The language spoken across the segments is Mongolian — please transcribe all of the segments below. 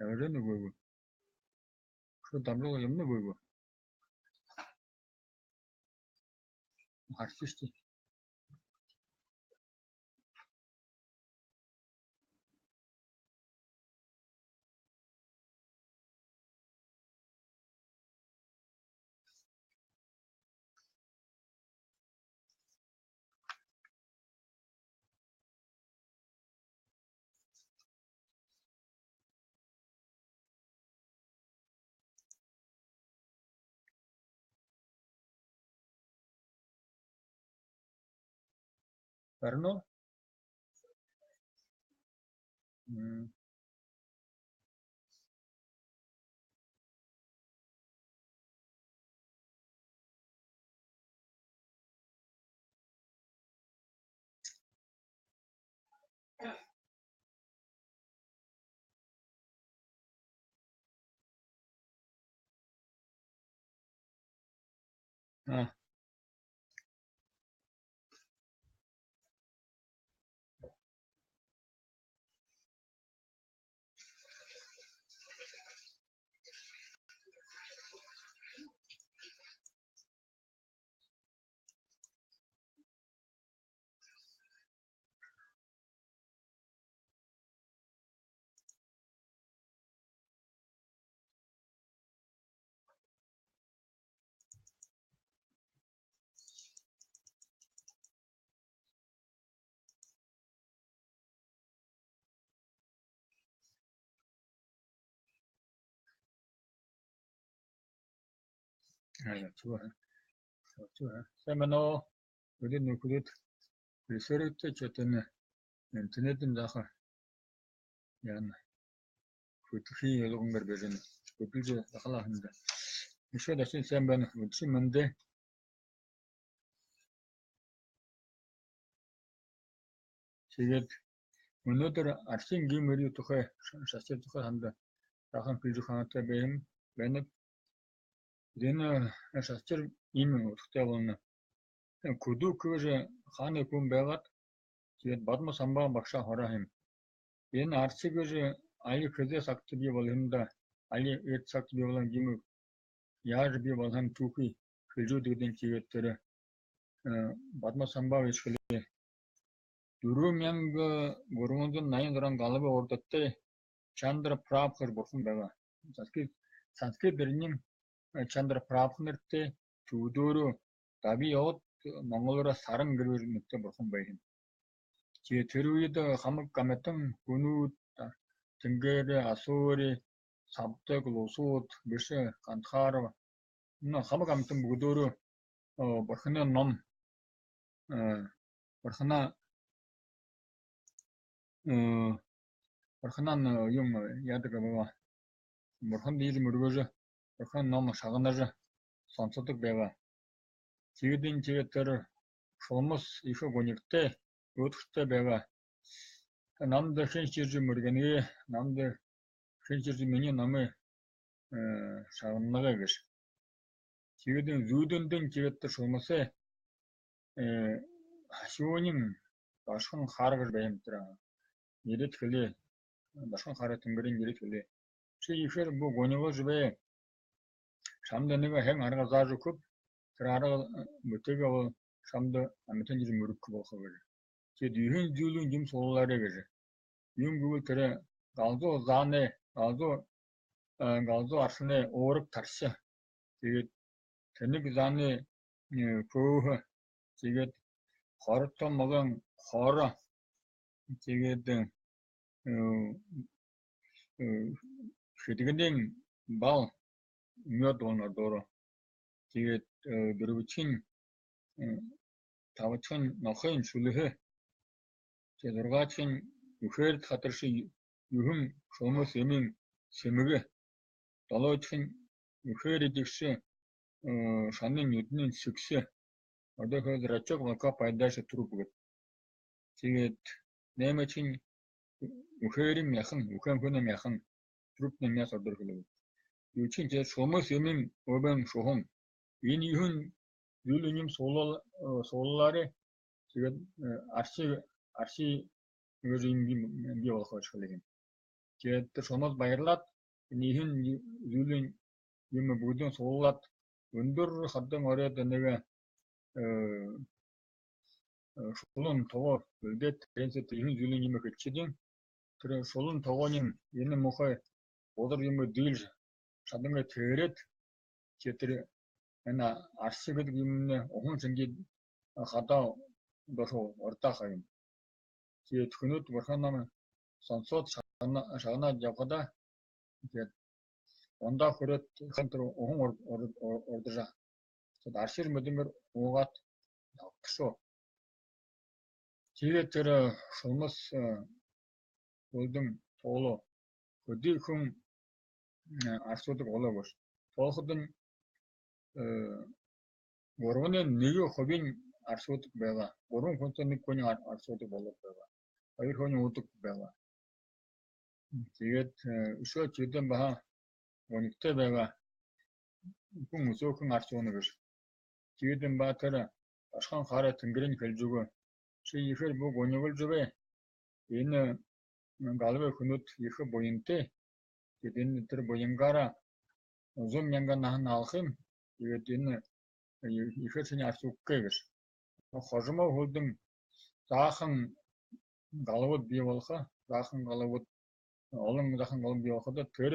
Evren bu. Şu damla yemne bu. Artist. Verno. Ah, ya, 좋아. 좋아. 세면어 어디 누구도 리서치 쳤더니 인터넷은 다가 ያን ፍትሒ የለውም በርበርን ወብልጅ ተኸላ ህንደ እሺ ደስ ሰንበን ወጥሽ መንደ ሲገት ወንደር አርሲን ጊምሪ ተኸ ሻሰ ተኸ ህንደ ታኸን ፍልጅ ኻንተ በይም በነ ደነ ሻስቸር ኢም ወጥተወነ ኩዱ ኩጀ ኻነ ኩም በጋት ሲገት ባድማ самба бакша хорахим ен арси күж али көзе сакты би болында али эт сакты би болан гимү яж би болан туки көжү дегден чигеттери бадма самба вешкели дүрүмянг гурмундун найын галыбы ордотте чандра прабхыр бурхан бага санскрит беринин чандра прабхнерте тудуру таби от монголора сарын гөрүнүктө бурхан байгын 제 드루이드 감옥 가면은 군우 등계의 아소리 sabtek losut bişe kantkar na xama kamtım buğduru barxana nom barxana barxana yung yadı baba barxan değil mürgöjü barxan nom şağınajı sonsatık baba çiğdin çiğetler şolmuz işe gonikte ötüşte baba namda şenşirci mürgeni namda şenşirci meni namı şağınlaga gir çiğdin züdündün çiğetler şolmasa Шүүнин башхан харгар баймтра нэрэт хэлээ башхан хараа тэнгэрийн нэрэт хэлээ чи ихэр бу гонёго жбэ шамда нэг хэн арга зааж өгөв тэр арга мөтэйгээ шамда амтэн жир мөрөх болох гэж чи дүйхэн зүйлийн юм суулаарэ гэж юм гүйл тэр галзуу зааны галзуу арсны уураг таршаа тэгээд тэнийг зааны пөөх тэгээд хортой могон хоро тэгээд хэдгэний бал мёд онор дөрө тэгээд дөрвчин тавчин нохын шүлэхэ тэгээд дургачин үхээр хатарши юхэн шомос эмийн сэмгэ долоочин үхээр идэгшэ шанын нүдний сүгсэ одоо хөл рачог мака пайдаш трубгët тэгээд нэмэчин үхэрим яхан үхэн хүнэм яхан трубны мяс ордор хэлэв юучин ч шомос эмийн обен шохон энэ юун юулын сууллаарэ тэгээд арши гэж юм би болох гэж хэлэв Тэгээд тэр шунал баярлаад нийхэн зүйлийн юм бүгдийг суулгаад өндөр хадан ороод нэг шулуун тогоо үлдээд тэрнээс ийм зүйлийн юм хэлчихсэн. Тэр шулуун тогооны энэ мохой удар юм дийлж шадангаа тэрээд тэр энэ арсыг гэдэг юм ухаан зингийн хадаа дошоо ордоохоо юм. Тэгээд хөнөөд бурхан нам сонсоод шагнаад явхадаа тэгээд ондоо хүрээд хантар ухаан ордожаа. Тэгээд аршир мэдэмэр уугаад явчихсан. Тэгээд тэр шумас үлдэн тоолоо хөдийхөн арсуудаг болоогүй. Тооход нь 3.1% арсуудаг байгаа. 3 хүнтэй нэг хүний арсуудаг болоод байгаа. 2 хүний уудаг байгаа. Тэгээд өшөө чидэм баха өнөгтэй байгаа хүн өсөөхөн арсууна гэж. Чидэм ба тэр ашхан хараа тэнгэрийн хэлж өгөө. Чи ихэр бүг өнөглж өгөө. Энэ галвэ хүнөт их буянтай. Тэгээд энэ тэр буянгаараа зум мянган наалах юм. Тэгээд энэ ихэр чиний арсууггүй гэж. Хожмоо хөлдөн заахан галвууд бий болохоо. Заахан галвууд олон заахан галвууд бий болохоо тэр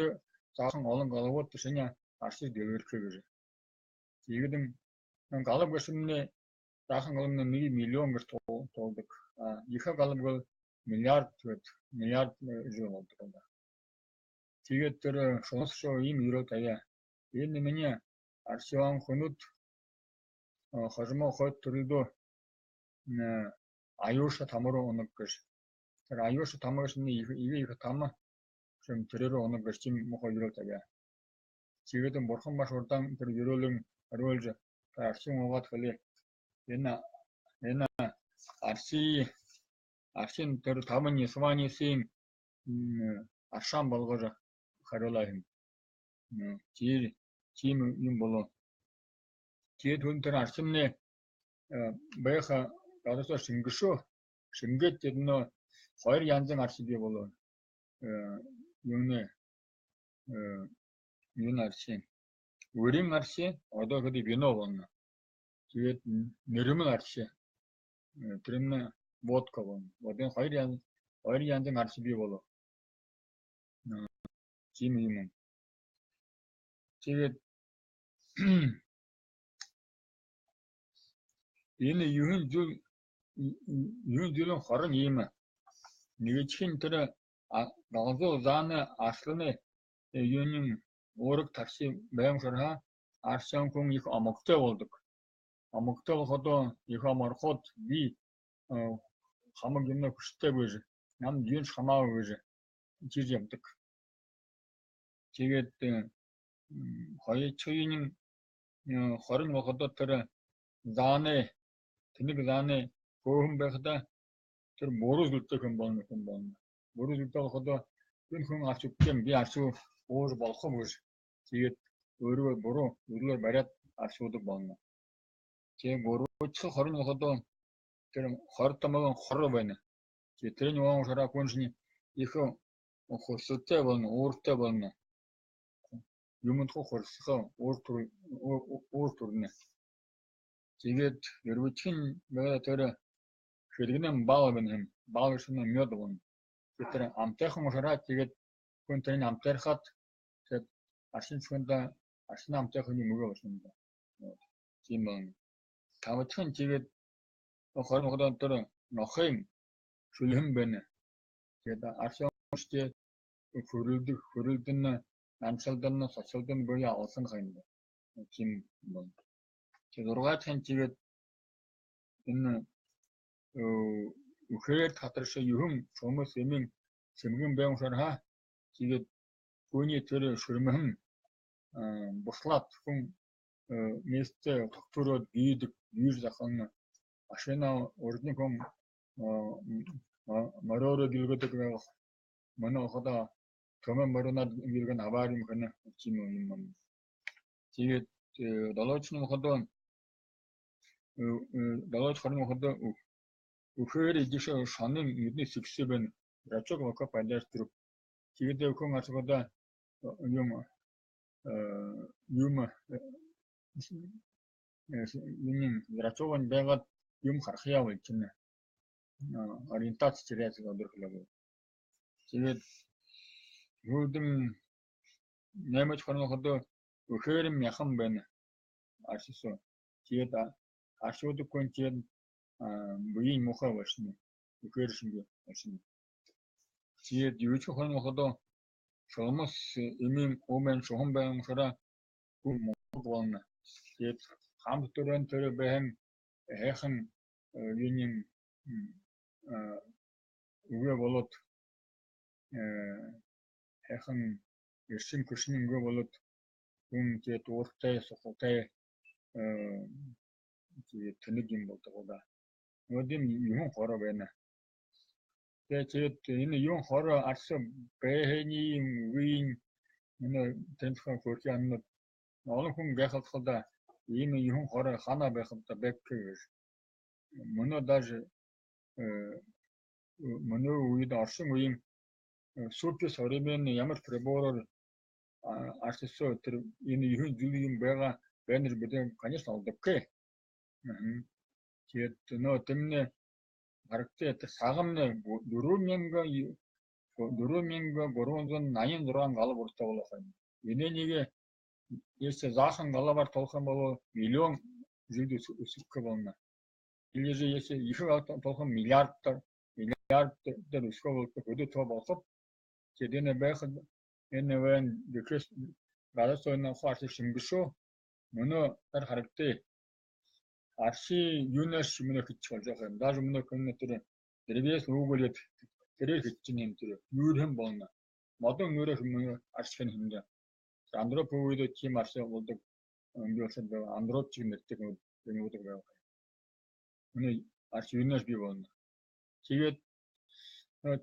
заахан олон галвууд чиний арсыг дэвэрхэ гэж. Тэгэгэм галв гэсэмнэ заахан галвны 1 миллион гэж туулдаг. Их галв бол миллиард жил болдог юм байна. Тэгээд тэр шунас шоо ийм өрөө таяа. Энэ миний арсуан хүнүүд хожмоо хойд төрөлдөө аюуша тамруу оног гэж. Тэр аюуша тамгаш нь их там юм тэрээр оног гэж чим мохоо өрөө таяа. Тэгээд бурхан маш урдаан тэр өрөөлөн хариулж арсын угаад хэлээ. Энэ арсын тэр тамны сванисын аршаан болгож хариулаа юм. Чим юм болоо. Тэгээд хүн тэр арсны байха гадаасаа шингэшөө. Шингээд энэ хоёр янзын арс бий болоо. Юун арсын. Өрийн арсын одоо хэдий бино болно. Тэгээд нэрмэн арсын. Тэрнэ водка болно. Одоо хоёр янзын арс бий болоо. Чим юм. Тэгээд энэ юун зүйлэн хорон юм. Нэгжийн тэр галзуу зааны арсланы юунын уураг тарси баймшараа арсан хүн их амогтой болдог. Амогтой болоход их амархууд би хамаг юм хүчтэй гэж нам юунш хамаагүй гэж чиж явдаг. Тэгээд хоёр чойн хорон болоход тэр зааны тэнэг зааны хөөхөн байхдаа тэр буруу зүйлтэй хүн болно. Буруу зүйлтэй болоход энэ хүн арч үгүй би арчуу ууж болох юм гэж. Тэгээд өөрөө буруу зүйлээр бариад арчуудаг болно. Тэгээд буруучлах хорон болоход тэр хордомог хор байна. Тэгээд тэрний уун шараа хүншний их хөлсөтэй болно, ууртай болно. Юмд хорсохоо уур төрнө. Тэгээд ерөөчийн байгаа тэр хэрэгнэн баал байна юм. Баал шин мёд болно. Тэр амтайхан шараа тэгээд хүн тэрний амтайхад тэгээд арсын цэхэндээ арсын амтайхны мөгөө болно. Тийм байна. Тавчхан тэгээд хорон хотод тэр нохын шүлхэн байна. Тэгээд арсын штэ хөрөлдөн амсалдан социалдан буюу олон хань. Тийм байна. Тэгээд 6 цан чигээд энэ үхээр татарш юм хүмүүс эмийн сэмгэн баймшараа тэгээд хүний тэр шүрмэн буслаад хүн нэстэ тогтвороод ийдэг юуж захан машина урдны хүн маророо гэлгэдэг манай хада төмөн марунад гэргэн аваар юм хана чим юм. Тэгээд далоочны хадаа далооч хорон хадаа үхээр идэж шанын эдний сэгсээ байна. Рачог мaka палер тэр тэгээд хүн асуугаад юм рацууган байгаад юм харах яа гэж чинь ориентац чирээс өдөрхлөө. Тэгээд үүдэн нэмэж хоноход өхэрэм яхан байна. Аршисо. Тэгээд ашуудыг кончээд буйн мохоо башны. Өхэршинг башны. Тэгээд юу ч хоноход шомос имим омен шохон байн хара гүм тэгээд хамт төрөн тэр бэхэн хайхан юунин үгээ болоод хайхан эршин көшин үгээ болоод хүн тэгээд ууртай сухтай тэгээд тэнэг юм болдог да. Өдөм юм хороо байна. Тэгээд энэ юм хороо арсан бэхний үеийн энэ тэнцхэн хөрхи амнууд олон хүн гайхалтай да. Энэ юм хороо хана байх та бэк мөнөө даже мөнөө үед орсон үеийн супер современный ямар прибороор арсисо тэр энэ юм зүйл юм байгаа бэнэр бидэн конечно олдоггүй. Тэгээд нөө тэмнэ харагтай сагамны 4386 гал бүртээ болох юм. Энийг если захан галавар толох юм бол миллион жил өсөх болно. Или же если их толох миллиард дээр өсөх бол хөдөө тоо болох. Тэгээд энэ байх энэ вэн дэкс баласойн хаас шингэшөө мөнөө тар харагтай арши юунаас мөнөө хич болж байгаа юм. Даже мөнөө комментэр дэрвэс үүгүүлээд тэрээр хиччин юм тэр юу юм болно. Модон нөрөх мөнөө арших юм даа. Андроп үед тийм арши болдог. Өнгөрсөн андроп чиг нэртэй юм уудаг байв. Мөнөө арши юунаас би болно. Тэгээд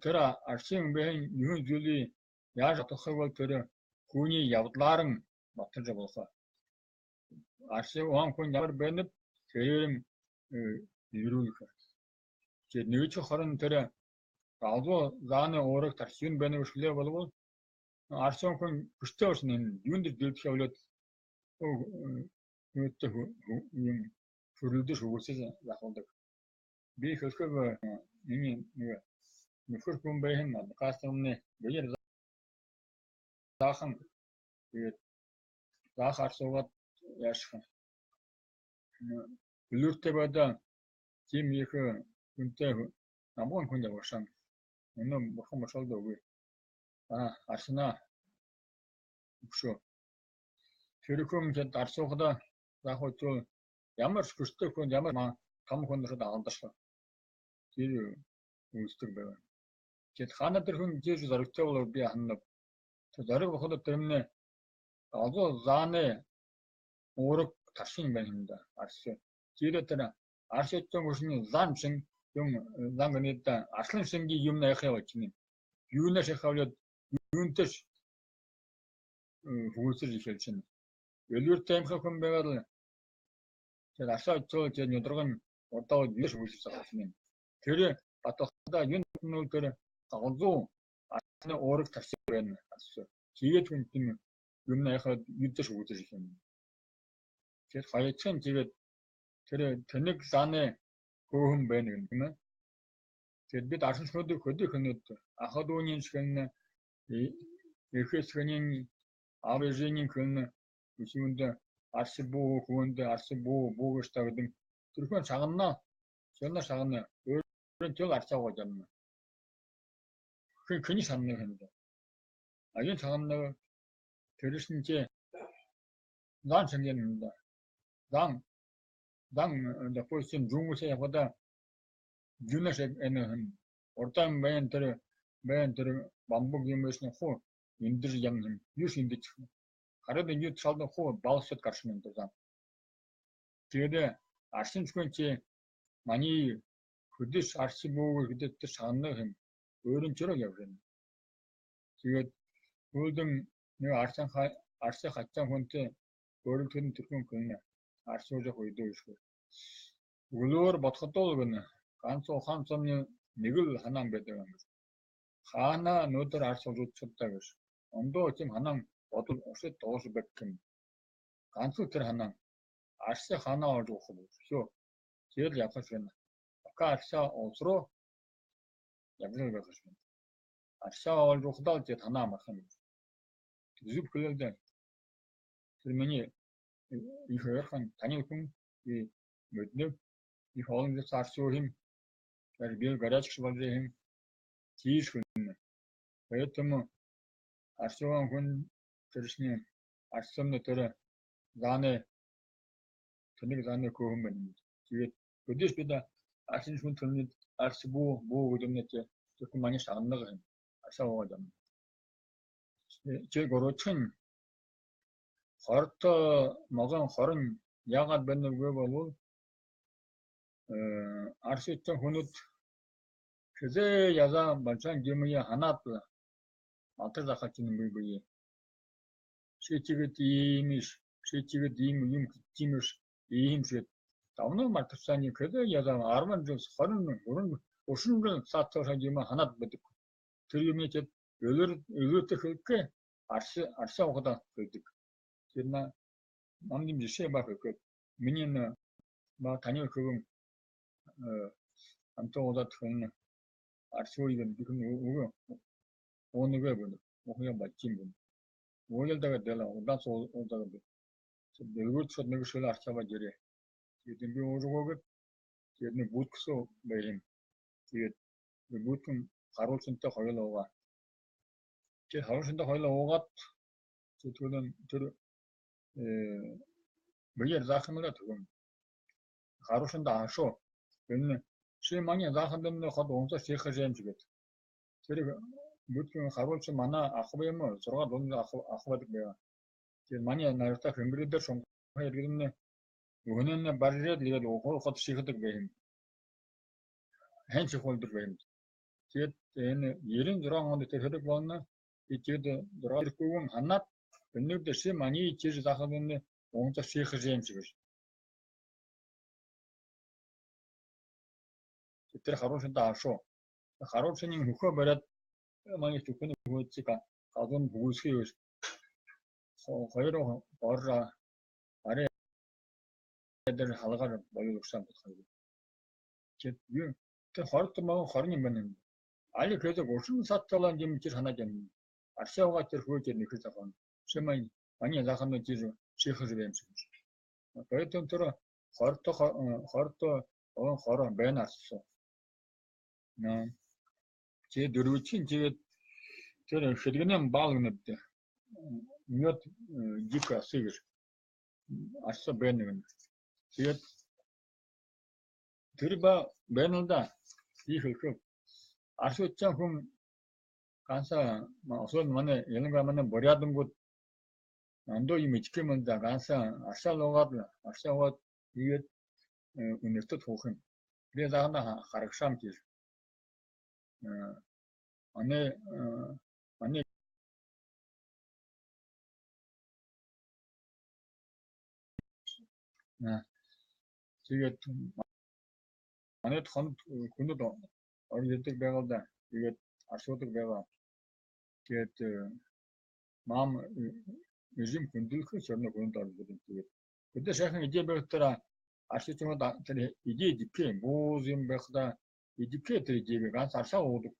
тэр аршин бэхэн юу зүйлий яаж тодорхой бол тэр хүний явдлаар нь баталж болох. Арши уан хүн ямар байна тэр ирүүлэх. Тэгээд нэг ч хорон тэр алуу зааны уурах таршин байна гэхлээр болов аршин хүн хүчтэй орсон юунд дэвдэх явлаад үүтэй юм фөрөлдөж өгөөсэй яхалдаг. Би хөлхөв энэ нөхөр хүн бэхэн кастомны бээр захан тэгээд заахаар суугаад яашх. Үлүүртэй бада тийм их хүнтэй намган хүн явсан. Энэ бурхан бошолд өгөө. Арсна өгшөө. Тэрхүүм тэд арсуухда заахуу зөө ямар хүчтэй хүн ямар том хүндэд агаадах. Тэр үүсдэг байв. Тэгэд хана тэр хүн жиж зоригтой бол би хана зориг боход тэрнэ алуу зааны уурах таршин байна юм да. Арс. Жирэ тэр аршитсан хүсний зам шин юм зангнэд арслан шингийн юм найх явж байна. Юунаас хавлаад юунтэйс хөөсөж ихэлж байна. Элвэр таймхаа хүн байгаад тэр асаа цоо тэр өдргөн удаа биш үлсэж байгаа юм. Тэр батхада юун нүү тэр гонзуу асны уурах таршин байна. Тэгээд хүн тийм юм найхад юудэш хөөсөж их юм. Тэгээд хаяцхан тэгээд тэр тэнэг лааны хөөхөн байна юм ээ. Тэгээд бид арсанчнуудыг хөдөө хөнөд ахад үүний шгэн эрхэсгэнийн авэжийн хүн үсэнд арс буу хүнд арс буугч тагдан тэрхэн цагнаа зөвнө цагнаа өөрөөр жил арсаагаа юм. Хэний санаа юм бэ? Аян цагнаа тэрсэн чи нан чанген юм да. Дан допустим жумусе явда юнаш энэхэн урдан байн тэр бамбуг юм биш нэ хуу эндэр юм юус эндэж хараад ингээд шалдан хуу баалсад гарсан юм даа. Тэгээд арсын зөвхөн чи маний хөдөс арсын бууг хөдөд тэр шаанаа юм өөрийн чөрөө явна. Тэгээд үүдэн нэг арсын хатсан хүнтэй өөрөлдөн төрхөн хүн арсуулах үйдөө шүү. Өглөөр бодоход л гэнэ ганц ухаан цомны нэг л ханаан байдаг юм. хаана өнөөдөр арс олжуудчихдаг гэж. Ондоо тийм ханаа бодол усад доос бэг юм. Ганцхан тэр ханаа арсаа ханаа олж уух юм. Шүү. Тэгэл явах юм. Ока арсаа олзроо явна байх юм. Арсаа олж ухдаа тэгээд ханаа амарх юм. Зүг хэлэлдэ. Тэр миний их ярхан таны хүн и мэднэ. И хоолны цаарсуу юм. Тэр би гараж болж юм. Тийш хүн. Поэтому арсаа хүн тэршний арсамны тэр зааны тэнийг зааны көөн байна. Тэгээд өдөөс бид арсын хүн төрний арс буу гэдэмнэт зөвхөн манай шагнаг юм. Арсаа уугаад юм. Чи гөрөчн хорт могон хорон яагаад байна вэ болов арсыцсан хүнэд хэзээ яза банчан гэмээ ханаад атар захач юм бий. Шийчгээд ийм тиймэрш ийм шиг давны матсаны хэзээ яза 10 жил 20 өршөнгө саатсаа юм ханаад байдаг. Тэр юм чи өлөөтөх арсаа угаадаа байдаг. Тэр намдим жишээ баг гэхэд миний ба таны хөвөн амтуудад хүн арсууийг бихэн ууныгаа байна. Ууя бачим байна. Ууялдага дела удаас удаа бэ. Дэлгүүрчд нэг шил арчаава жирээ. Тэгээд би уургоогд тэгээд нэг бүтгсэн байм. Тэгээд бүтэн харуулсантай хоёулаа. Тэгээд харуулсантай хоёулаа уугаад тэр бияр заахмалаа тэгэн. Харуулсантай аашуу. Энэ чи манай зааханд хад унсаж хийх юм шиг. Тэр бүтэн харуулсан манай ах юм 6 дунд ах байдаг байга. Тэгээд манай нартай хөнгөрөдөр шон хэрэгнэ өгнөн барьраад тэгээд уухад шийхдэг байм. Хэн ч хөлдөр байм. Тэгээд энэ 96 онд тэр хэрэг болно. Тэгээд 6 гүн ханаад өнөөдөр чи манай чиж зааханд унсаж хийх юм шиг. Тэр харуулсантай аашуу. Харуулсны хөхөө бариад манай зөвхөн хөөцийг гадуун бүгсхий гэж хоёр орра арай дээр халгаар боёо өгсөн байна. Тэгээд тэр хорт мөн хорны байна. Али гэдэг уршин сатцалан юм чи санаад юм. Аршаага тэр хөөж нэхэж байгаа. Шимай манай захын жир шийхэр юм шиг. Поэтому тэр хорт байна асуу. Чи дөрвөчийн тэгээд тэр шилгэнэн баал гэдэг мод дик асыг асаа байна гэнэ. Тэгээд тэр ба байна да их их асууцсан хүн ганцаа осол манай ялангуяа манай боряадангууд андоо юм ичгэмэн да ганцаа аршаалуугаад тэгээд өнөртөд хоох юм. Тэгээд заахна харагшаам гэж Аны тэгээд манайд хонд хүнэд орж ирдэг байгаа да. Тэгээд асуудаг байгаа. Тэгээд мам режим хүндлэх шорно хүнд орж ирдэг. Тэгээд өдөө шахын идэ байгтара аршичмод тэр идэ дипэ бууз юм байхдаа идипэ тэр идэ ганц аршаа уудаг.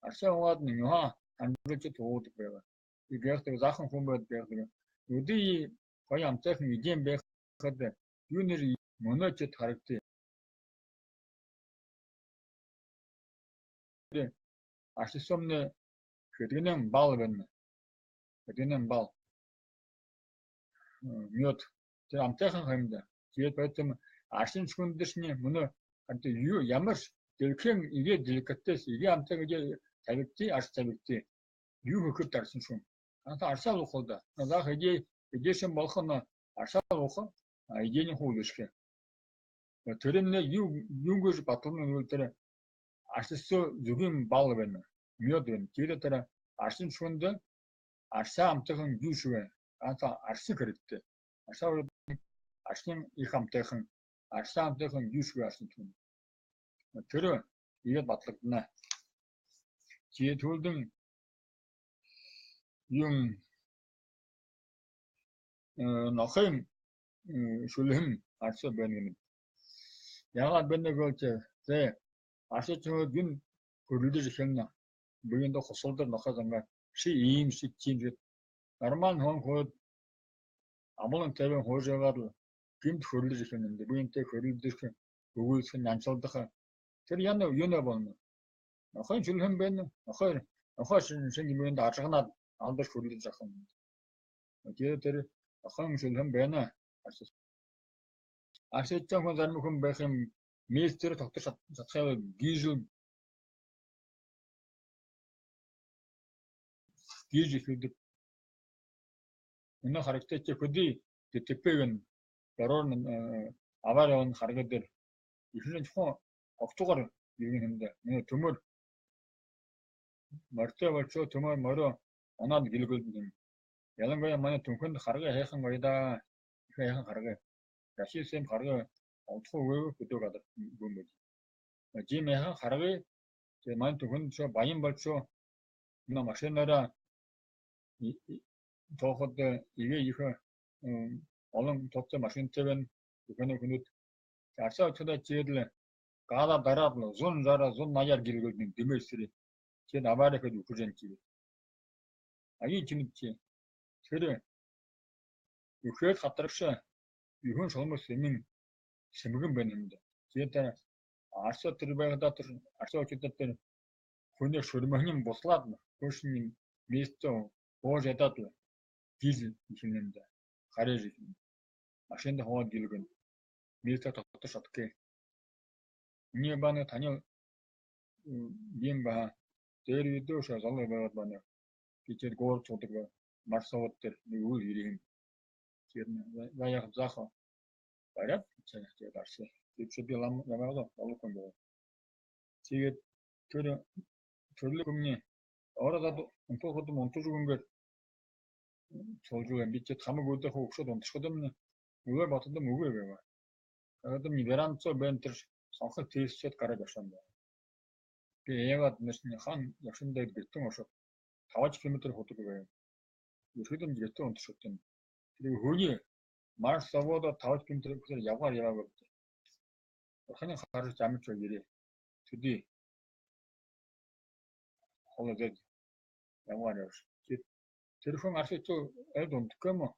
Аршаа уугаад нёха амжилт уудаг байгаа. Тэгээд захан хүн байдаг. Өдөө гоё амтайхан идэ байхад юу нэр моночд харагдтыг. Аршисомны хэдгэнэн бал байна. Хэдгэнэн бал. Мёд тэр амтайхан хэмдэ. Тэгээд поэтому аршин хүндэршний мөнө юу ямар дэлхэн игээ деликатес игээ амтай гэж тавигти арш тавигти. Юу хөөхөд дарсан шүн. Anta аршаа уух да. Заах игээшэн болох нь аршаа уух. Игээний хуу гişгэ. Тэрнээ юу гэж батлын үйл дээр аршисо зүгийн бал байна. Мёд байна. Тэгээд тэр аршин шүнд аршаа амтайхан юу швэ. Anta аршиг хэрэгтэй. Аршин их амтайхан аршаа амтайхан юу швэ аршин түн. Тэр игээд батлагдана. 지혜 돌등 yung нохын шүлхэм арсаа байна гэнэ. Яагаад байна гэвэл зэ арсаа ч гин хөрөлдөж ихэнэ. Бүгд хосолдор нохоо зангаа ши ийм шиг чинь нормал хон хоод амлан тавин хоожгаад гинт хөрөлдөж ихэнэ. Бүгдтэй хөрөлдөж өгүүлэх нь янцлдах. Тэр яна юунаа болно. Нохын шүлхэм байна. Нохоо шинж бүгд ажигнаад алдаж хөрөлдөж авах юм. Тэр нохын шүлхэм байна. Арсаа хүн зарим хүн байх юм мистер тогтож чадах гижл ихэдэг. Энэ харагтай чи хөдий тэтгэпэг нь дөрөөр аваар явна харгад дээр ихэнх хүн огтугаар юм хэмдэ. Нэг төмөр мортой болчоо төмөр морио оноод гэлгэл юм. Ялангуяа манай түнхэнд харгаа хайхан гоёда. Их хайхан харгаа. Рашисэм харгаа онцгой хөдөг адар бөмбөж. Жим хайхан харгаа тэгээ манай түнхэнд ч баян болчоо энэ машинаараа тооход их олон товтой машинтай байна. Түнхэнэ хүнүүд арсаа очоод жийл гала дараад зун наяар гэлгэл дэмэсрээ. Чи аваараа хэд үхэж юм чи. Аяа чимчи. Тэр үхээд хатарагшаа юун шомос эмин сэмгэн байна юм да. Тэгээд арсаа тэр байхдаа тэр арсаа очоод тэр хүний шүрмэн буслаад хөшний местөө боож ядаад жил юм да. Хараж машинд хаваад гэлгэн местөө тогтож шатгий. Миний баны таны юм ба дээр видео шалгал байгаад байна. Кичээд гоор цудаг марсавд тэр нэг үйл ирэх. Тэр баяа заахаа бараг тэгээд арсаа. Тэгээд би ламаа олохгүй юм. Тэгээд тэр төрлөг өмнө ороод онцгойд монтож өгөнгөр цолж байгаа би ч хамаг өдөх өгшөд унтчиход юм. Үгээр ботод мөгөө байга. Тэгээд ми веранцо бэн тэр сонхол тестчэд гараад авсан байна. Би яагаад нэсний хан явшиндаа битэн ошоо 5 км худаг байв. Ерөөдөө битэн унтчиход юм. Тэр хөөний Марс завода 5 км яваагаад ханы харж амч өгөрэй. Төдий холодод яваагаар тэр хүн арсаа ч айд унтгах юм уу?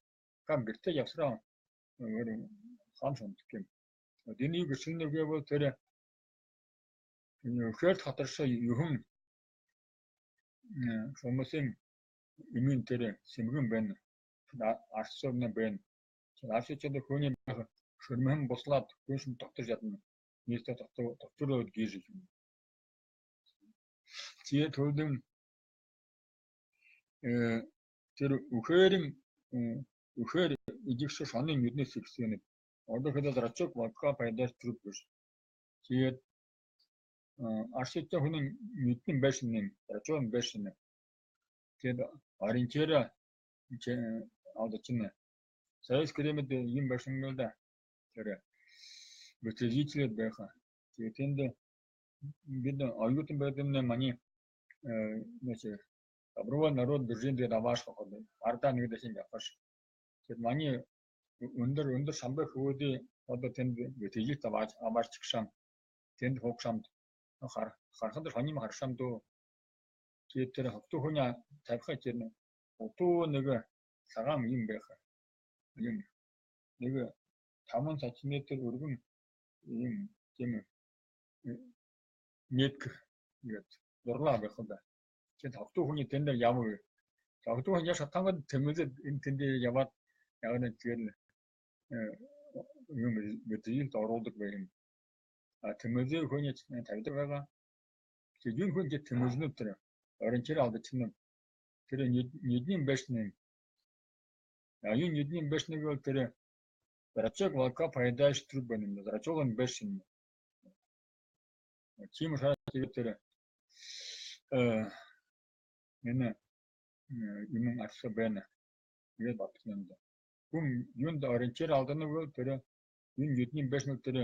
Гам битээ явсраа хан унтгах юм. Энийг шинэгээ бол тэр хөлт хатаршаа юун хүмүүсийн имэн тэр сэмгэн байна. Арсааны байна. Арсаа ч хүний шүрмэн буслаад хүншин тогтож ядна. Нийтдээ тогтвороо гээж юм. Чи төлөм тэр үхээр ижигш шаны нүднээс ихсэн нэг одоо хэд рачок вакка пайдаш труп биш. Тэгээд арсаа хүний нүдний байшин нэм рачок байшин. Тэгээд ориентера одоо чинь сайс кремэд юм байшин л да. Тэр бөтөлжлээд байхаа. Тэгээд тэнд бид оюутан байдаг маний нэчээ Доброго народ бюджет даваш хоход. Арда нэг дэшин яваш. Тэгээд маний өндөр самбай хөөдий одоо тэнд бөтөлжлээд аваач гшам. Тэнд хогшамд харахад хоним харшамд тэгээд тэр хөвтө хүний тавихад чинь өтөө нэг цагаан юм байх. Юм нэг 5 см өргөн юм тийм нэг яг дурлаа байх юм байна. Тэгээд хөвтө хүний тэнд яваа. Хөвтө хүний шатангад тэмүүлээд энэ тэнд яваад яг нэг тэгэл юм бөтөлд оруулдаг байх юм. Тэмүүлээ хүний тавьдаг байгаа. Тэгээд юм хүн тэмүүлнүүд тэр ориентир авдаг чинь тэр нэгний байшны аюун нэгний байшныг бол тэр рачок вака пайдаш труп байна. Рачок нь байшин. Чим шаа тэр энэ юм арсаа байна. Тэгээд батсан. Хүн юунд ориентир авдаг нь бол тэр энэ нэгний байшныг тэр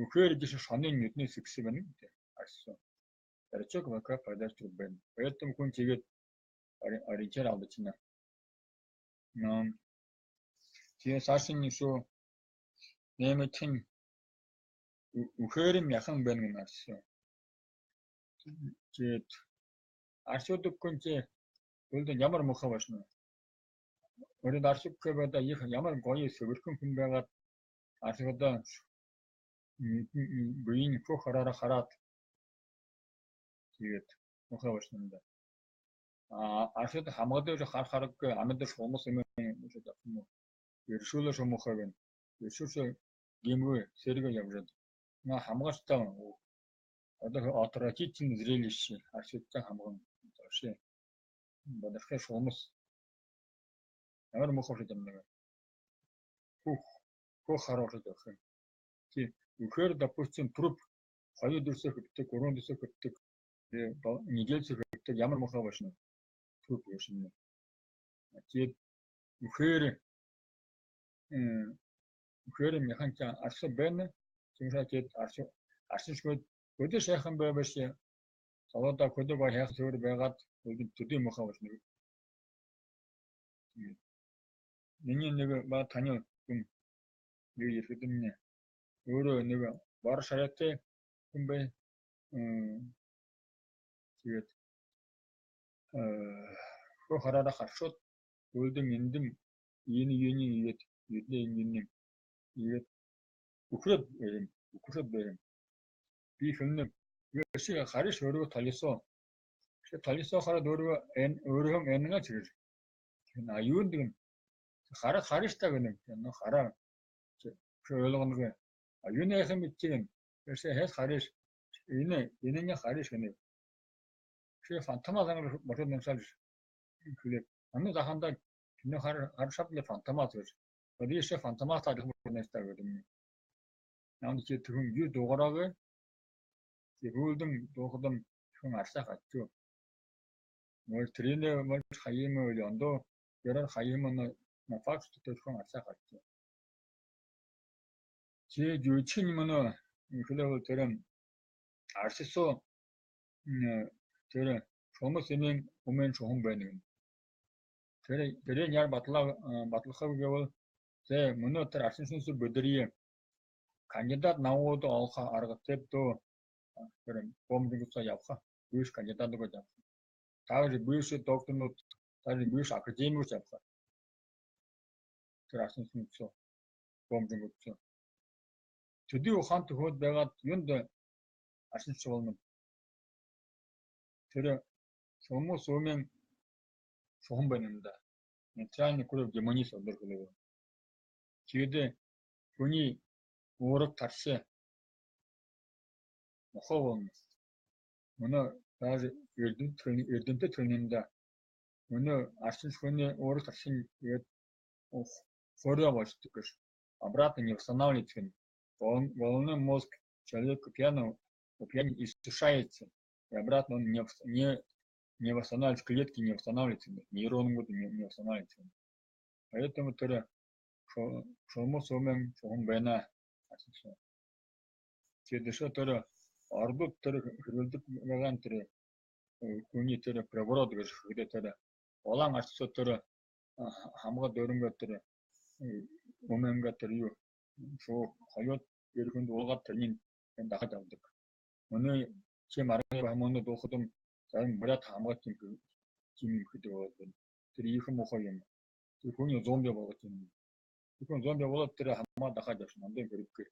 үхээр дэш шаны нүднээс ихсэн байна. Арсаа. Арчиг вака падарчиг байна. Поэтому хүн тэгээд ориентир алдчихна. Тэгээ сашин шүү нэмэтэн үхэрэм яхан байна гэнэ арсан. Тэгээд аршууд хүнчээ үлдэн ямар мохоо башна. Өөрөд аршиг гэбэда их ямар гоё сөвөрхөн хүн байгаад аршигдаа буйн хөх хараад тэгээд мохоо башна. Аршууд хамгаалж харах амьд хүмүүс юм уу? Ершүүлээ шумухаа гэн. Ершүүлээ гимгүй сэргээ явжаад. На хамгаалтай одоо отрочичн зрелище аршуудтай хамгаан тоош. Бодорхой хүмүүс ямар мохоо юм нэг. Хөх хараад байх юм. Чи үхээр допустим труп 2 дөрсөө хөвтөг, 3 дөрсөө хөвтөг. Недель хөвтөг ямар мохоо башна. Труп башна. Тэгээд үхээр механика арсан байна. Тэгмээд арсан шгүүд өдөр шайхан байваш савада көдөг хайх зөөр байгаад төдий мохоо башна. Миний нэг ба таны хүн нэг ихэдэмнэ. Өөрөө нэг бар шараатай хүн бай. Тэгээд хөө хараад харшууд үлдэн эндэн юуны игээд юуны игээд үхрэд байм. Би хэмнэ яшиг хариш өөрөө талисоо. Талисоо хараад өөрөө энэга чирэл. На юунд гэн хариш та гэнэ. Хараа ойлгоно. Юуны яхан мэдчихээн. Яшиг хайс хариш. Энэ хариш гэнэ. Чи фантомаа замаар бодож намсаал. Хэлээ. Аны захандаа кино харшабле фантомаа гэж. Одишэ фантомаа таах бүрнэстэй гэдэг юм. Намд чи тэгүн юу дугаараагаа тэгүүлдэн дуухдан хүн арсах атгүй. Мөр тренер мөр хаяма өндөө ярар хаяма на факт төтөн арсах атгүй. Чи юучин мөн хэлээ тэрэн арсисоо тэр хүмүүс энэ өмнө шухан байна. Тэр яар батлахаа гэвэл тэ мөнөө тэр арсын сүнс бүдрий кандидат навууд олох аргатай дөө тэр бомбигсаа явах. Биш кандидат гэж явах. Тааж биш докторнууд тааж биш академиуч явах. Тэр арсын сүнс бомбигсаа. Төдий ухаант хөөд байгаад юунд арсын сүнс болно. Тэр хүмүүс өмнө шухан байна юм да. Нейтральный круг демонист одорхолоо. Тэгээд хүний уураг таршаа мохоо мөнөө тааж эрдэнэт тренинда мөнөө арсын хүний уураг таршин тэгээд хороо болчихдог гэж. Обратно не восстанавливается. Головной мозг человека пьяно иссушается. И обратно он не восстанавливается, клетки не восстанавливаются, нейроны не восстанавливаются. Поэтому тэр шумус өмнө шухан байна. Тэгээд шо тэр ордод тэр хөрөлдөг байгаа тэр хүний тэр преворот гэж хэлээ тэр улаан арцсоо тэр хамгаа дөрөнгө тэр өмнө тэр юу шоо хоёрод ерхэнд уулгаад тэрний дахад авдаг. Өнөө чи марганы хамааны дуухад зарим брат хамгаалт юм гэдэг байна. Тэр их мохоо юм. Тэр хүний зомби болгож юм. Тэр зомби болоод тэр хамаа дахад явсан. Андын хэрэггүй.